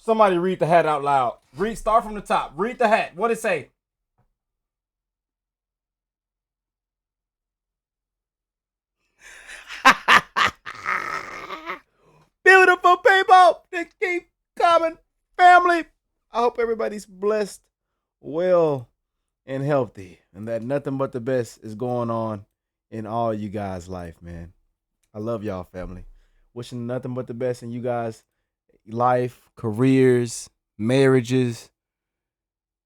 Somebody read the hat out loud. Start from the top. Read the hat. What it say? Beautiful people that keep coming, family. I hope everybody's blessed, well, and healthy, and that nothing but the best is going on in all you guys' life, man. I love y'all, family. Wishing nothing but the best in you guys' life, careers, marriages,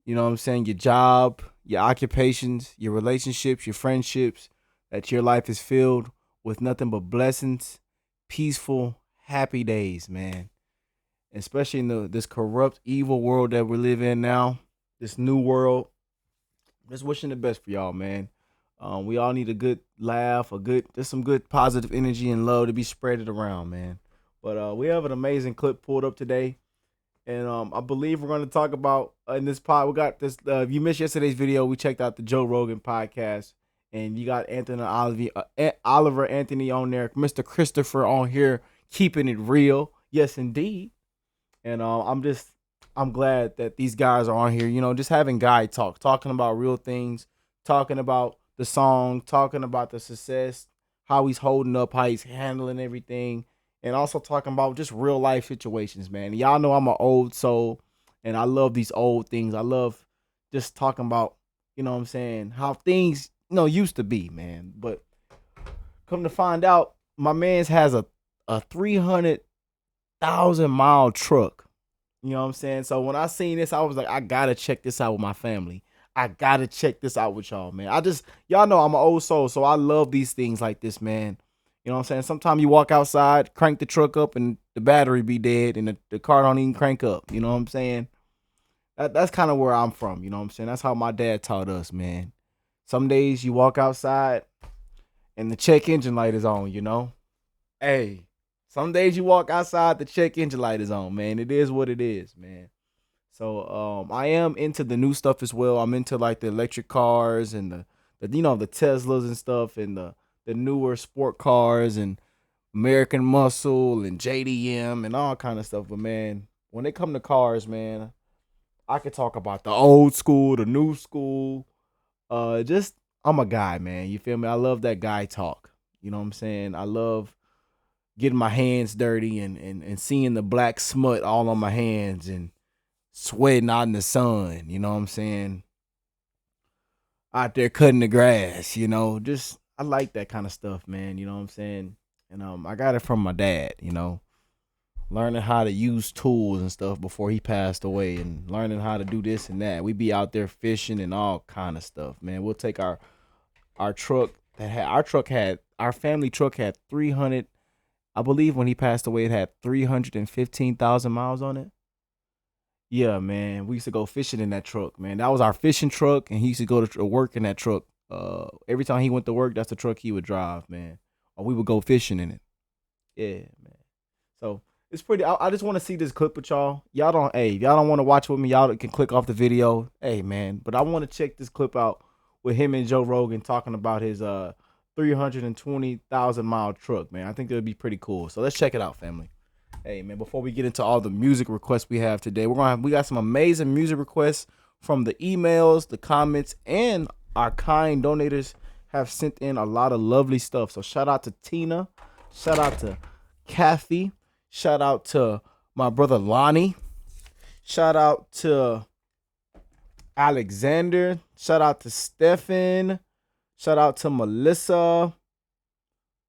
you know what I'm saying, your job, your occupations, your relationships, your friendships, that your life is filled with nothing but blessings, peaceful, happy days, man. Especially in this corrupt, evil world that we live in now, this new world. Just wishing the best for y'all, man. We all need a good laugh, just some good positive energy and love to be spreaded around, man. But we have an amazing clip pulled up today. And I believe we're going to talk about in this pod. We got this. If you missed yesterday's video, we checked out the Joe Rogan podcast, and you got Oliver Anthony on there, Mr. Christopher on here, keeping it real. Yes, indeed. And I'm glad that these guys are on here. You know, just having guy talk, talking about real things, talking about the song, talking about the success, how he's holding up, how he's handling everything. And also talking about just real life situations, man. Y'all know I'm an old soul, and I love these old things. I love just talking about, you know what I'm saying, how things, used to be, man. But come to find out, my man's has a 300,000-mile truck. You know what I'm saying? So when I seen this, I was like, I gotta check this out with my family. I gotta check this out with y'all, man. Y'all know I'm an old soul, so I love these things like this, man. You know what I'm saying? Sometimes you walk outside, crank the truck up, and the battery be dead, and the car don't even crank up. You know what I'm saying? That's kind of where I'm from. You know what I'm saying? That's how my dad taught us, man. Some days you walk outside, and the check engine light is on, Hey, some days you walk outside, the check engine light is on, man. It is what it is, man. So I am into the new stuff as well. I'm into like the electric cars and the the Teslas and stuff, and the newer sport cars and American Muscle and JDM and all kind of stuff. But man, when it come to cars, man, I could talk about the old school, the new school. Just I'm a guy, man. You feel me? I love that guy talk. You know what I'm saying? I love getting my hands dirty and seeing the black smut all on my hands and sweating out in the sun. You know what I'm saying? Out there cutting the grass, just I like that kind of stuff, man. You know what I'm saying? And I got it from my dad, learning how to use tools and stuff before he passed away, and learning how to do this and that. We be out there fishing and all kind of stuff, man. We'll take our truck our family truck had 300. I believe when he passed away, it had 315,000 miles on it. Yeah, man. We used to go fishing in that truck, man. That was our fishing truck, and he used to go to work in that truck. Every time he went to work, that's the truck he would drive, man. Or we would go fishing in it. Yeah, man. So it's pretty. I just want to see this clip with y'all. If y'all don't want to watch with me, y'all can click off the video. Hey, man. But I want to check this clip out with him and Joe Rogan talking about his 320,000-mile truck, man. I think that would be pretty cool. So let's check it out, family. Hey, man, before we get into all the music requests we have today, we got some amazing music requests from the emails, the comments, and our kind donators have sent in a lot of lovely stuff. So shout out to Tina, shout out to Kathy, shout out to my brother Lonnie, shout out to Alexander, shout out to Stefan, shout out to Melissa.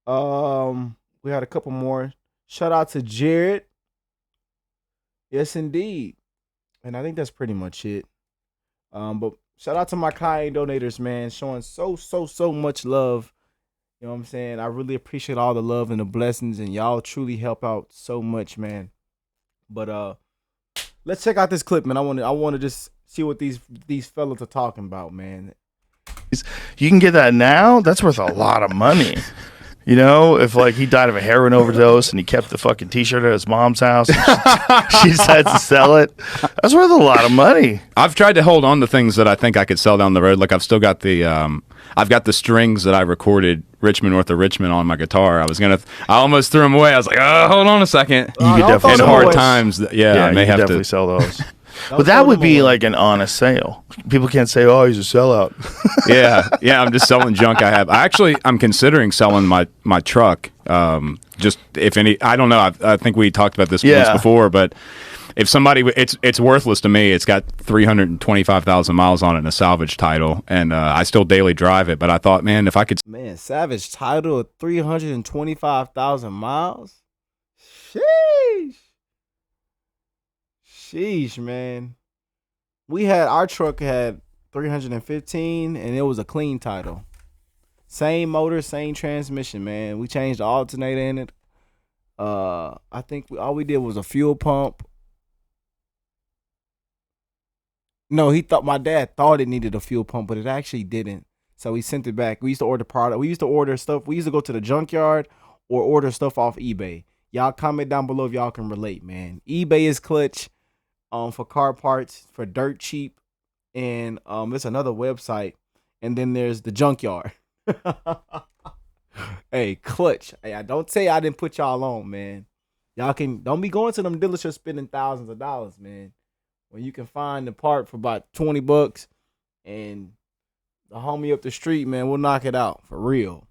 We had a couple more. Shout out to Jared. Yes, indeed. And I think that's pretty much it. But shout out to my kind donators, man, showing so much love. You know what I'm saying? I really appreciate all the love and the blessings, and y'all truly help out so much, man. But let's check out this clip, man. I want to just see what these fellas are talking about, man. You can get that now. That's worth a lot of money. You know, if like he died of a heroin overdose and he kept the fucking T-shirt at his mom's house, and she decides to sell it. That's worth a lot of money. I've tried to hold on to things that I think I could sell down the road. Like I've still got the, I've got the strings that I recorded Richmond North of Richmond on my guitar. I almost threw them away. I was like, oh, hold on a second. You could definitely in sell hard those. times. I may you have definitely to sell those. But that would be like an honest sale. People can't say, "Oh, he's a sellout." yeah. I'm just selling junk I have. I'm considering selling my truck. Just if any, I don't know. I think we talked about this once before, but if somebody, it's worthless to me. It's got 325,000 miles on it in a salvage title, and I still daily drive it. But I thought, man, if I could, salvage title of 325,000 miles. Sheesh, man. Our truck had 315, and it was a clean title. Same motor, same transmission, man. We changed the alternator in it. I think all we did was a fuel pump. No, my dad thought it needed a fuel pump, but it actually didn't. So he sent it back. We used to order product. We used to order stuff. We used to go to the junkyard or order stuff off eBay. Y'all comment down below if y'all can relate, man. eBay is clutch. For car parts for dirt cheap, and there's another website, and then there's the junkyard. Hey, clutch. Hey, I don't say I didn't put y'all on, man. Y'all don't be going to them dealerships spending thousands of dollars, man. When you can find the part for about $20, and the homie up the street, man, we'll knock it out for real.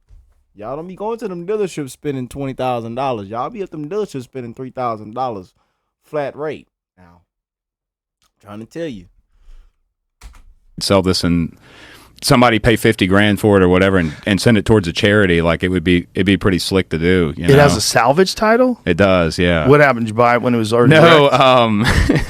Y'all don't be going to them dealerships spending $20,000. Y'all be at them dealerships spending $3,000 flat rate now. Trying to tell you, sell this and somebody pay 50 grand for it or whatever and send it towards a charity. Like it'd be pretty slick to do. You know? It has a salvage title? It does, yeah. What happened? Did you buy it when it was already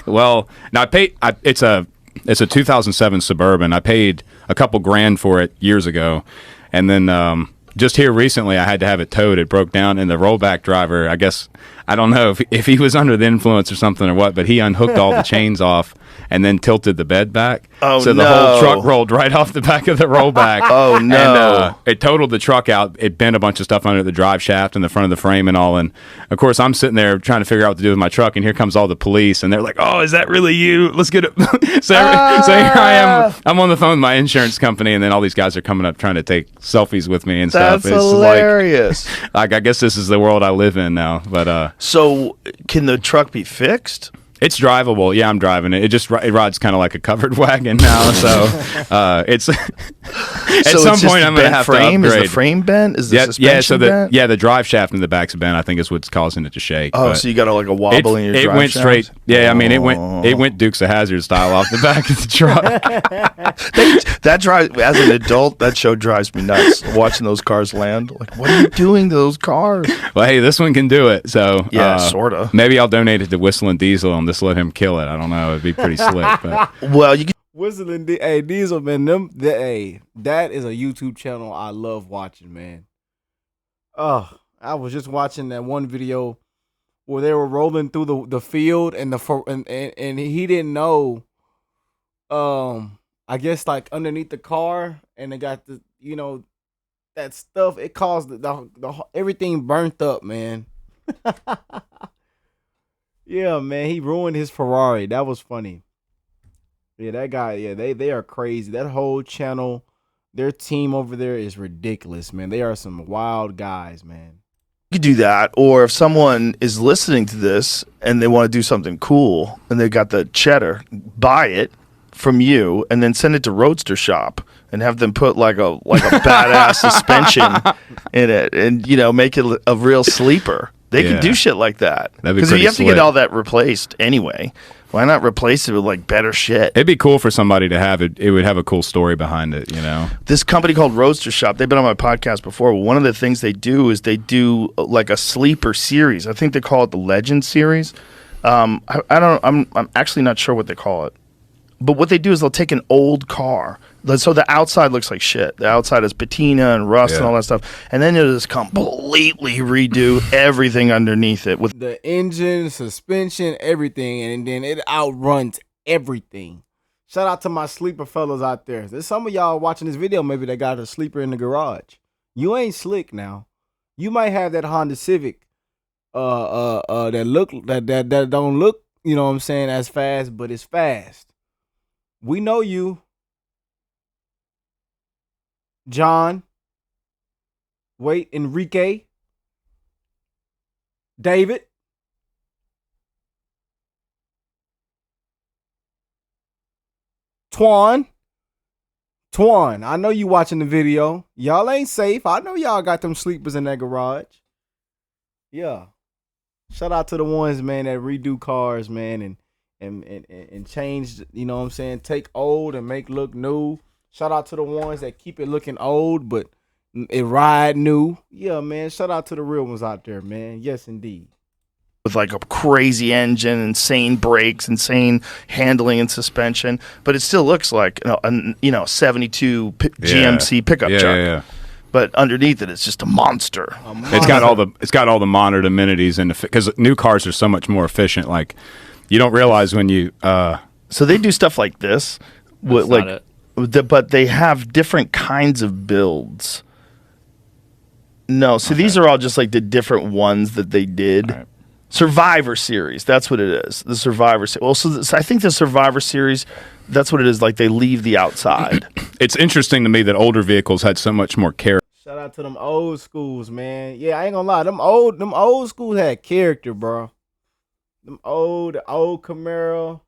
well, now it's a 2007 Suburban. I paid a couple grand for it years ago, and then just here recently I had to have it towed. It broke down, and the rollback driver, I guess, I don't know if he was under the influence or something or what, but he unhooked all the chains off and then tilted the bed back. Oh, so the whole truck rolled right off the back of the rollback. Oh, no. And it totaled the truck out. It bent a bunch of stuff under the drive shaft and the front of the frame and all. And, of course, I'm sitting there trying to figure out what to do with my truck, and here comes all the police. And they're like, oh, is that really you? Let's get it. so here I am. I'm on the phone with my insurance company, and then all these guys are coming up trying to take selfies with me and stuff. That's hilarious. Like, I guess this is the world I live in now. But so can the truck be fixed? It's drivable. Yeah, I'm driving it. It rides kind of like a covered wagon now. So it's at some point I'm going to have to upgrade. Is the frame bent? Is the suspension bent? The drive shaft in the back's bent. I think is what's causing it to shake. Oh, so you got like a wobble in your drive shaft? It went straight. Yeah, I mean it went Dukes of Hazzard style off the back of the truck. That drive, as an adult, that show drives me nuts. Watching those cars land, like, what are you doing to those cars? Well, hey, this one can do it. So yeah, sorta. Maybe I'll donate it to Whistling Diesel and just let him kill it. I don't know. It'd be pretty slick. But well, you can Whistling Diesel, man. That is a YouTube channel I love watching, man. Oh, I was just watching that one video where they were rolling through the field and he didn't know. I guess like underneath the car, and they got that stuff. It caused the everything burnt up, man. Yeah, man, he ruined his Ferrari. That was funny. Yeah, that guy. Yeah, they are crazy. That whole channel, their team over there is ridiculous, man. They are some wild guys, man. You could do that, or if someone is listening to this and they want to do something cool and they got the cheddar, buy it from you and then send it to Roadster Shop and have them put like a badass suspension in it, and make it a real sleeper. They can do shit like that, because you have to get all that replaced anyway. Why not replace it with like better shit? It'd be cool for somebody to have it. It would have a cool story behind it, This company called Roadster Shop, they've been on my podcast before. One of the things they do is they do like a sleeper series. I think they call it the Legend series. I'm actually not sure what they call it. But what they do is they'll take an old car. So the outside looks like shit. The outside is patina and rust and all that stuff. And then they'll just completely redo everything underneath it. With the engine, suspension, everything. And then it outruns everything. Shout out to my sleeper fellas out there. There's some of y'all watching this video maybe that got a sleeper in the garage. You ain't slick now. You might have that Honda Civic, that don't look, you know what I'm saying, as fast, but it's fast. We know you, John. Wait, Enrique, David. Twan. I know you watching the video. Y'all ain't safe. I know y'all got them sleepers in that garage. Yeah. Shout out to the ones, man, that redo cars, man, and change, you know what I'm saying, take old and make look new. Shout out to the ones that keep it looking old, but it ride new. Yeah, man. Shout out to the real ones out there, man. Yes, indeed. With like a crazy engine, insane brakes, insane handling and suspension, but it still looks like a 72 GMC pickup truck. Yeah. But underneath it, it's just a monster. It's got all the modern amenities, and because new cars are so much more efficient. Like you don't realize when you. So they do stuff like this, but they have different kinds of builds. No, so these are all just like the different ones that they did. Right. Survivor Series, that's what it is. The Survivor Series. Well, so I think the Survivor Series, that's what it is. Like they leave the outside. It's interesting to me that older vehicles had so much more character. Shout out to them old schools, man. Yeah, I ain't gonna lie. Them old schools had character, bro. The old Camaro.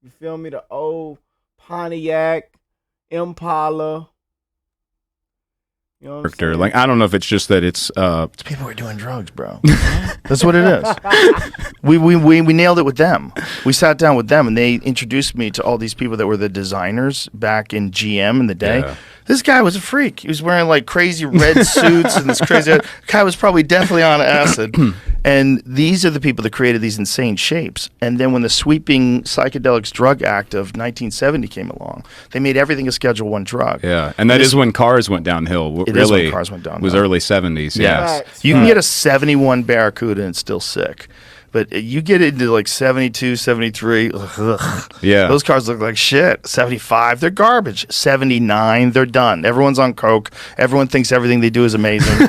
You feel me? The old Pontiac, Impala. You know Character. Like I don't know if it's just that it's people who are doing drugs, bro. That's what it is. We nailed it with them. We sat down with them and they introduced me to all these people that were the designers back in GM in the day. Yeah. This guy was a freak. He was wearing like crazy red suits and this crazy guy was probably definitely on acid. And these are the people that created these insane shapes. And then when the sweeping Psychedelics Drug Act of 1970 came along, they made everything a Schedule I drug. Yeah, and that is when cars went downhill. It is when cars went downhill. It was early 70s, yeah. You can get a 71 Barracuda and it's still sick. But you get into like 72, 73, yeah. Those cars look like shit. 75, they're garbage. 79, they're done. Everyone's on coke. Everyone thinks everything they do is amazing.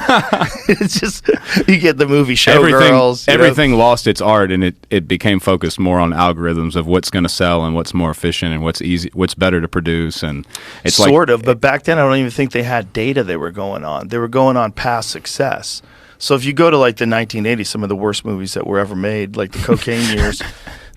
It's just, you get the movie Showgirls. Everything lost its art, and it became focused more on algorithms of what's going to sell and what's more efficient and what's easy, what's better to produce. And it's sort of, but back then I don't even think they had data they were going on. They were going on past success. So if you go to like the 1980s, some of the worst movies that were ever made, like the cocaine years,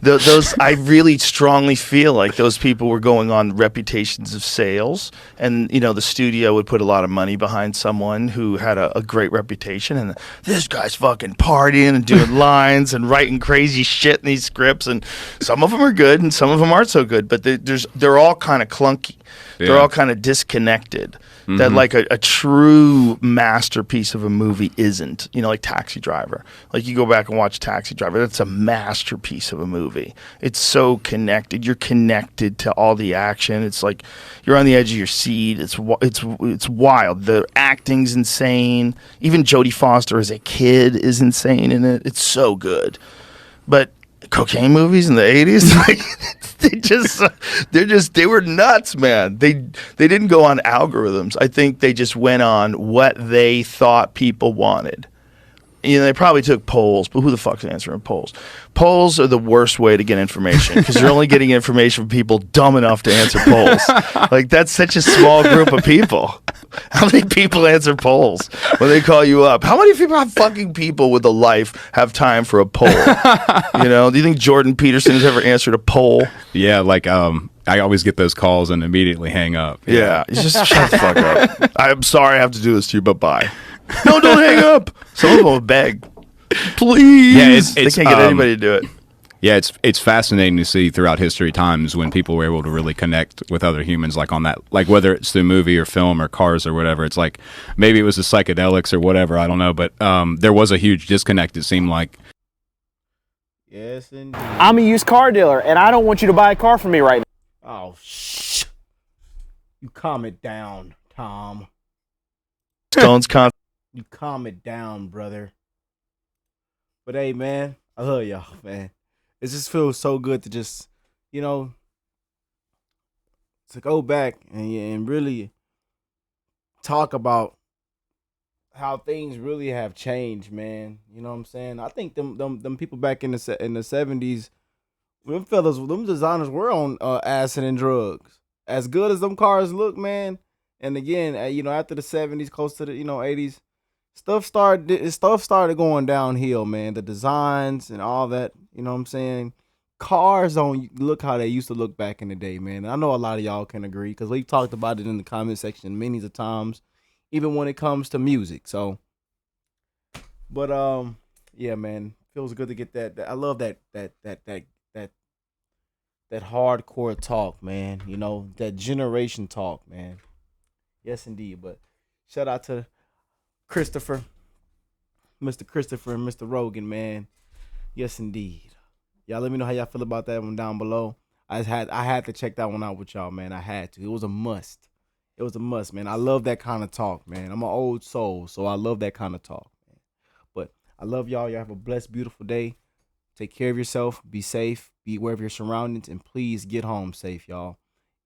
those I really strongly feel like those people were going on reputations of sales, and the studio would put a lot of money behind someone who had a great reputation, and this guy's fucking partying and doing lines and writing crazy shit in these scripts, and some of them are good and some of them aren't so good, but they're all kind of clunky. Yeah. They're all kind of disconnected. That like a true masterpiece of a movie isn't, like Taxi Driver. Like you go back and watch Taxi Driver, that's a masterpiece of a movie. It's so connected. You're connected to all the action. It's like you're on the edge of your seat. It's wild. The acting's insane. Even Jodie Foster as a kid is insane in it. It's so good. But cocaine movies in the 80s, like, they were nuts, man. They didn't go on algorithms. I think they just went on what they thought people wanted. They probably took polls, but who the fuck's answering polls? Polls are the worst way to get information because you're only getting information from people dumb enough to answer polls. Like, that's such a small group of people. How many people answer polls when they call you up? How many fucking people with a life have time for a poll? Do you think Jordan Peterson has ever answered a poll? Yeah, like I always get those calls and immediately hang up. Yeah, just shut the fuck up. I'm sorry I have to do this to you, but bye. No, don't hang up. Some of them will beg. Please. Yeah, they can't get anybody to do it. Yeah, it's fascinating to see throughout history times when people were able to really connect with other humans, like on that, like whether it's through movie or film or cars or whatever. It's like maybe it was the psychedelics or whatever, I don't know, but there was a huge disconnect. It seemed like. Yes, indeed. I'm a used car dealer, and I don't want you to buy a car from me right now. Oh, shh! You calm it down, Tom. You calm it down, brother. But hey, man, I love y'all, man. It just feels so good to just, to go back and really talk about how things really have changed, man. You know what I'm saying? I think them people back in the 70s, them fellas, them designers were on acid and drugs. As good as them cars look, man. And again, after the 70s, close to the 80s, stuff started going downhill, man. The designs and all that, you know what I'm saying? Cars don't look how they used to look back in the day, man. And I know a lot of y'all can agree because we've talked about it in the comment section many of times, even when it comes to music. So, but yeah, man, feels good to get that. I love that hardcore talk, man. That generation talk, man. Yes, indeed. But shout out to Christopher, Mr. Christopher, and Mr. Rogan, man. Yes, indeed. Y'all let me know how y'all feel about that one down below. I had to check that one out with y'all, man. I had to. It was a must. It was a must, man. I love that kind of talk, man. I'm an old soul, so I love that kind of talk, man. But I love y'all. Y'all have a blessed, beautiful day. Take care of yourself. Be safe. Be aware of your surroundings, and please get home safe, y'all.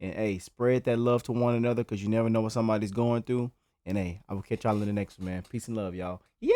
And hey, spread that love to one another because you never know what somebody's going through. And hey, I will catch y'all in the next one, man. Peace and love, y'all. Yay!